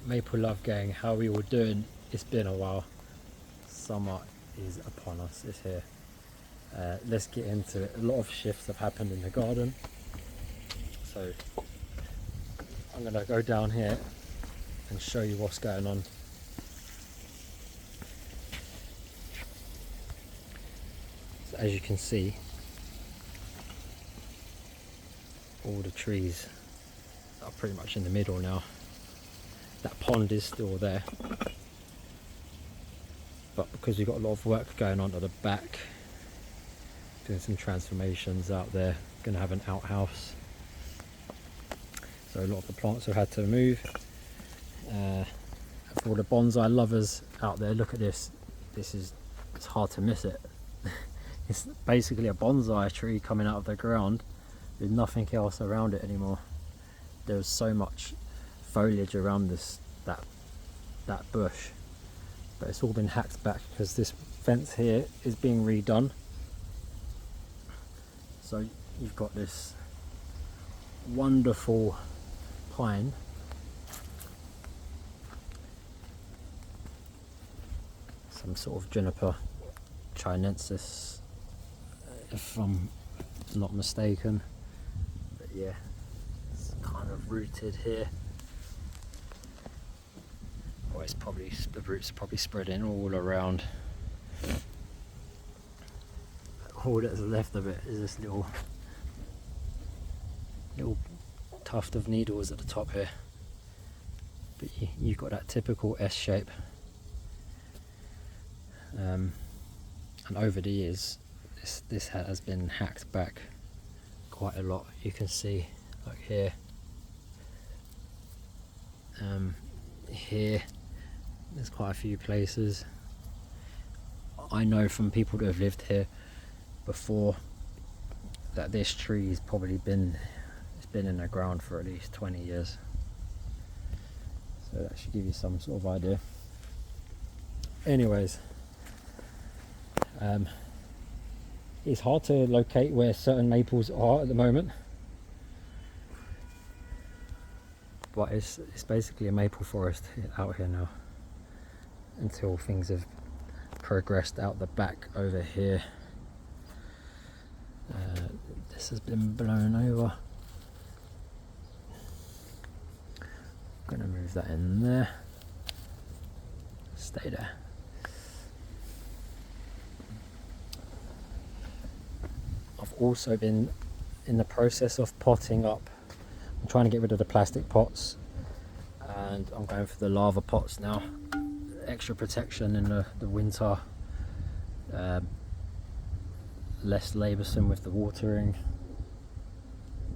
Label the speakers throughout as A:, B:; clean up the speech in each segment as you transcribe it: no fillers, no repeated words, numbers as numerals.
A: Maple Love gang, how are we all doing? It's been a while. Summer is upon us, it's here. Let's get into it. A lot of shifts have happened in the garden, so I'm gonna go down here and show you what's going on. So as you can see, all the trees are pretty much in the middle now. That pond is still there, but because we've got a lot of work going on at the back, doing some transformations out there, gonna have an outhouse, so a lot of the plants have had to move. For all the bonsai lovers out there, look at this. It's hard to miss it. It's basically a bonsai tree coming out of the ground with nothing else around it anymore. There's so much foliage around that bush, but it's all been hacked back because this fence here is being redone. So you've got this wonderful pine, some sort of Juniper chinensis, if I'm not mistaken. But yeah, it's kind of rooted here. Well, it's probably, the roots are probably spreading all around. All that's left of it is this little tuft of needles at the top here. But you've got that typical S shape. And over the years, this has been hacked back quite a lot. You can see, like here, here, there's quite a few places. I know from people that have lived here before that this tree has probably been in the ground for at least 20 years. So that should give you some sort of idea. Anyways, it's hard to locate where certain maples are at the moment, but it's basically a maple forest out here now, until things have progressed out the back over here. This has been blown over. I'm gonna move that in there. Stay there. I've also been in the process of potting up. I'm trying to get rid of the plastic pots, and I'm going for the lava pots now. Extra protection in the winter, less laboursome with the watering.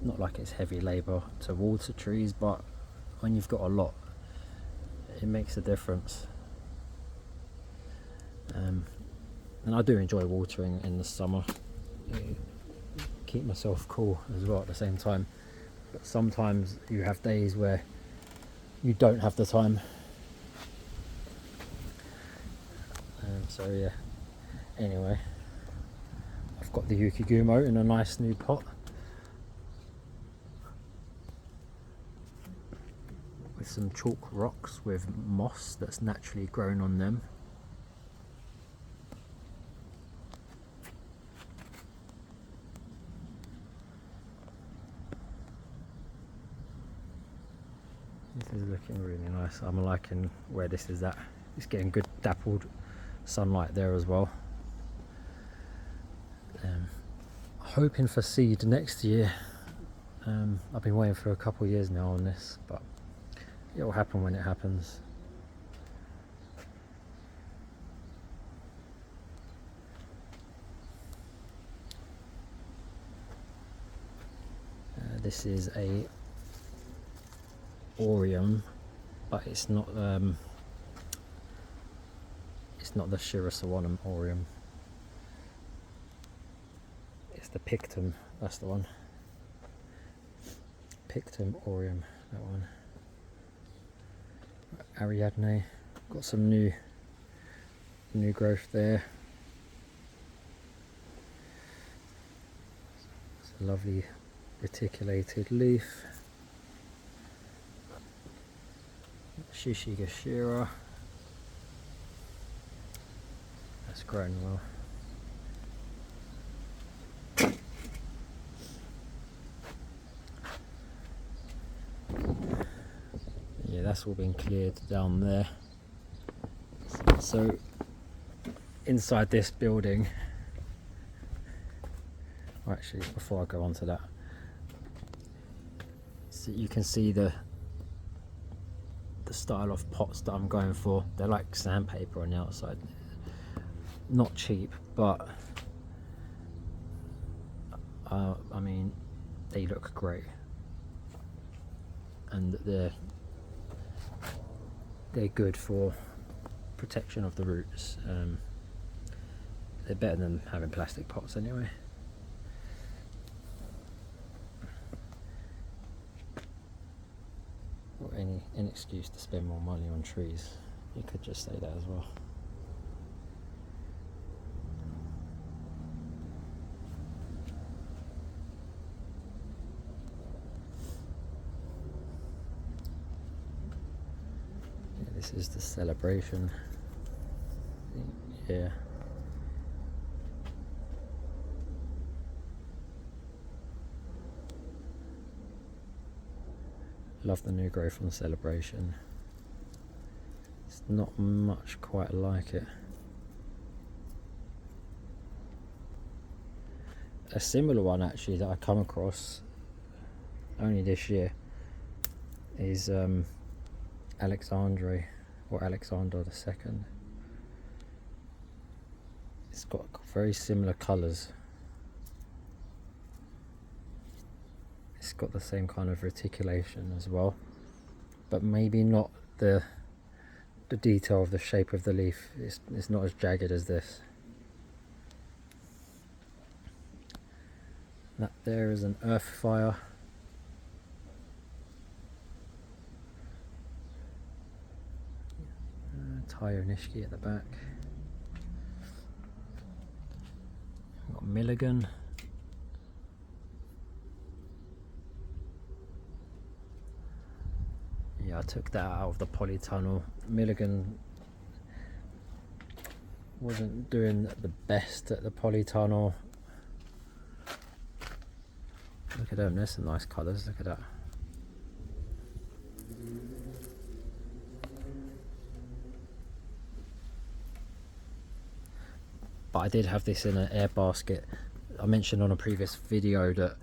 A: Not like it's heavy labour to water trees, but when you've got a lot, it makes a difference. And I do enjoy watering in the summer, keep myself cool as well at the same time. But sometimes you have days where you don't have the time. So yeah, anyway, I've got the Yukigumo in a nice new pot with some chalk rocks with moss that's naturally grown on them. This is looking really nice. I'm liking where this is at. It's getting good dappled sunlight there as well. Hoping for seed next year. I've been waiting for a couple of years now on this, but it will happen when it happens. This is a Orium, but it's not the Shirasawanum Orium. It's the Pictum, that's the one. Pictum Orium, that one. Ariadne, got some new growth there. It's a lovely reticulated leaf. Shishigashira. That's growing well. Yeah, that's all been cleared down there. So inside this building, actually before I go on to that, so you can see the style of pots that I'm going for. They're like sandpaper on the outside, not cheap, but I mean, they look great, and they're good for protection of the roots. They're better than having plastic pots anyway. Or any excuse to spend more money on trees, you could just say that as well. Yeah, this is the celebration. Yeah. Love the new growth on Celebration. It's not much quite like it. A similar one actually that I come across only this year is Alexandre, or Alexander II. It's got very similar colours. It's got the same kind of reticulation as well, but maybe not the detail of the shape of the leaf. It's not as jagged as this. That there is an earth fire. Tayo Nishiki at the back. We've got Milligan. Yeah, I took that out of the polytunnel. Milligan wasn't doing the best at the polytunnel. Look at them, there's some nice colours, look at that. But I did have this in an air basket. I mentioned on a previous video that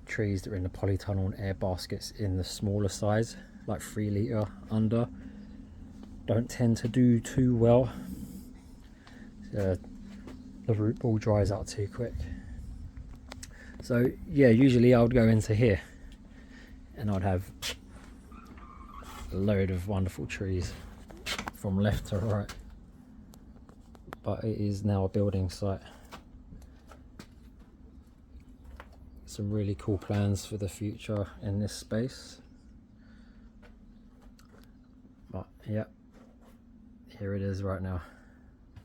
A: trees that are in the polytunnel and air baskets in the smaller size, like 3 litre under, don't tend to do too well. The root ball dries out too quick. So yeah, usually I would go into here and I'd have a load of wonderful trees from left to right, but it is now a building site. Some really cool plans for the future in this space, but yeah, here it is right now,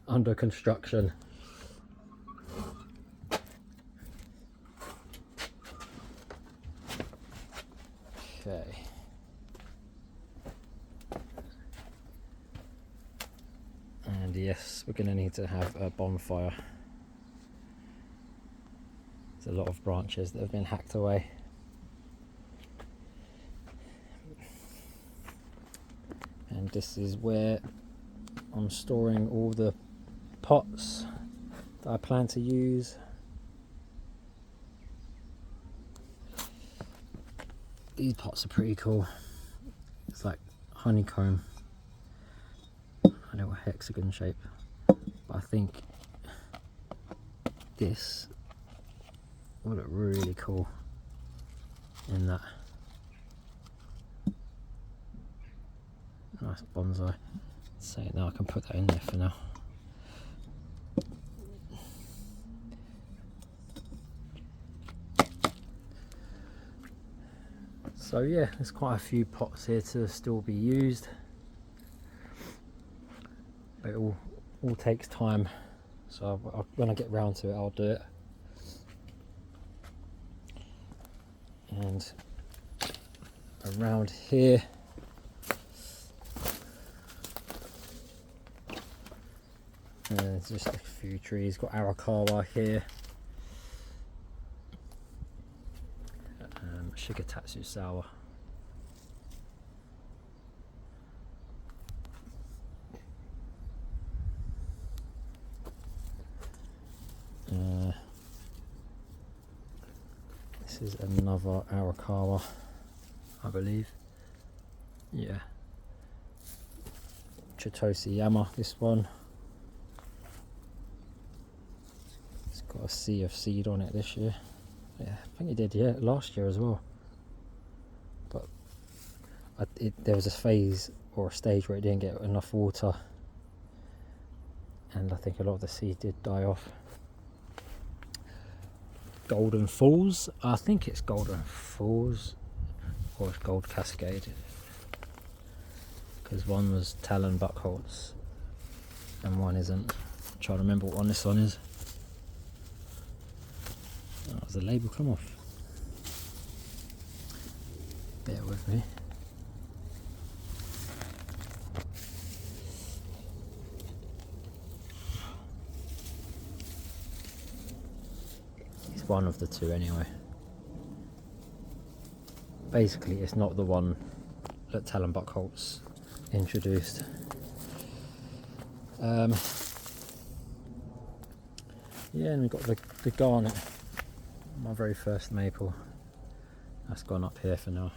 A: under construction. Okay. And yes, we're going to need to have a bonfire. There's a lot of branches that have been hacked away. And this is where I'm storing all the pots that I plan to use. These pots are pretty cool. It's like honeycomb, a little hexagon shape. But I think this will look really cool in that. Nice bonsai. So now I can put that in there for now. So yeah, there's quite a few pots here to still be used, but it all takes time, so when I get round to it I'll do it. And around here just a few trees. Got Arakawa here, Shigetatsu Sawa. This is another Arakawa, I believe. Yeah. Chitosi Yama, this one. It's got a sea of seed on it this year. Yeah, I think it did, yeah, last year as well. But there was a phase or a stage where it didn't get enough water, and I think a lot of the seed did die off. Golden Falls, I think it's Golden Falls or it's Gold Cascade, because one was Talon Buckholz and one isn't. I'm trying to remember what one this one is. Oh, has the label come off? Bear with me. It's one of the two anyway. Basically, it's not the one that Talon Buckholz introduced. Yeah, and we've got the Garnet, my very first maple. That's gone up here for now.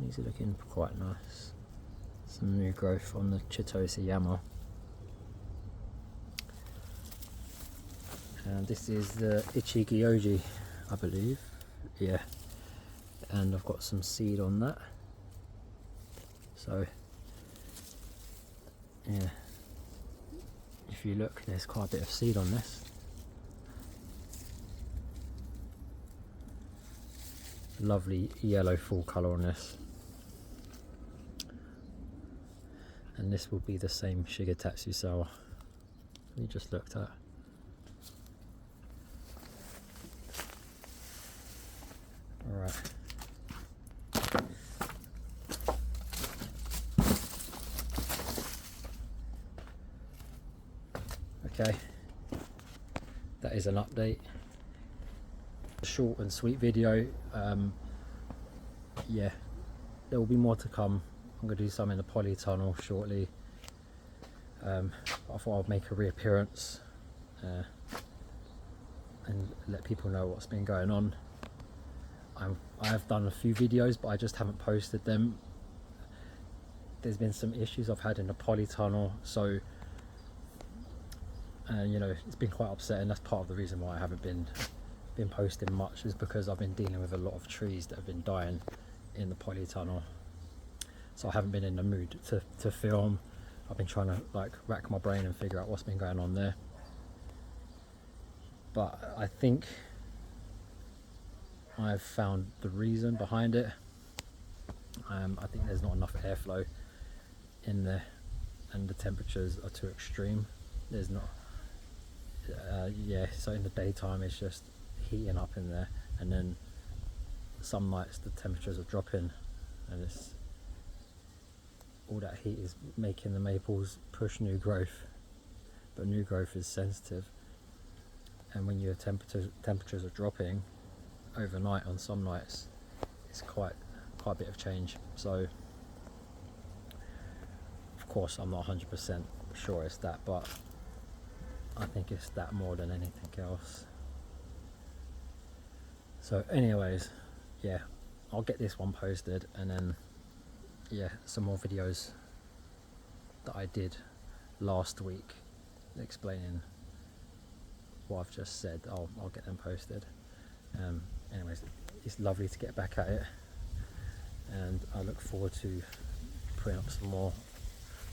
A: These are looking quite nice. Some new growth on the Chitosi Yama. And this is the Ichigyoji, I believe. Yeah. And I've got some seed on that. So, yeah. If you look, there's quite a bit of seed on this. Lovely yellow full colour on this. And this will be the same Shigetatsu Sawa we just looked at. Alright. Okay, that is an update. A short and sweet video. Yeah, there will be more to come. I'm going to do some in the polytunnel shortly. I thought I'd make a reappearance and let people know what's been going on. I have done a few videos, but I just haven't posted them. There's been some issues I've had in the polytunnel, so you know, it's been quite upsetting. That's part of the reason why I haven't been posting much, is because I've been dealing with a lot of trees that have been dying in the polytunnel. So I haven't been in the mood to film. I've been trying to like rack my brain and figure out what's been going on there. But I think I've found the reason behind it. I think there's not enough airflow in there, and the temperatures are too extreme. There's not. Yeah, so in the daytime it's just heating up in there, and then some nights the temperatures are dropping, and it's all that heat is making the maples push new growth, but new growth is sensitive, and when your temperatures are dropping overnight on some nights, it's quite a bit of change. So of course I'm not 100% sure it's that, but I think it's that more than anything else. So anyways, yeah, I'll get this one posted, and then yeah, some more videos that I did last week explaining what I've just said. I'll get them posted. Anyways, it's lovely to get back at it, and I look forward to putting up some more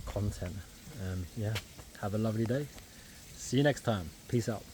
A: content. Yeah, have a lovely day. See you next time. Peace out.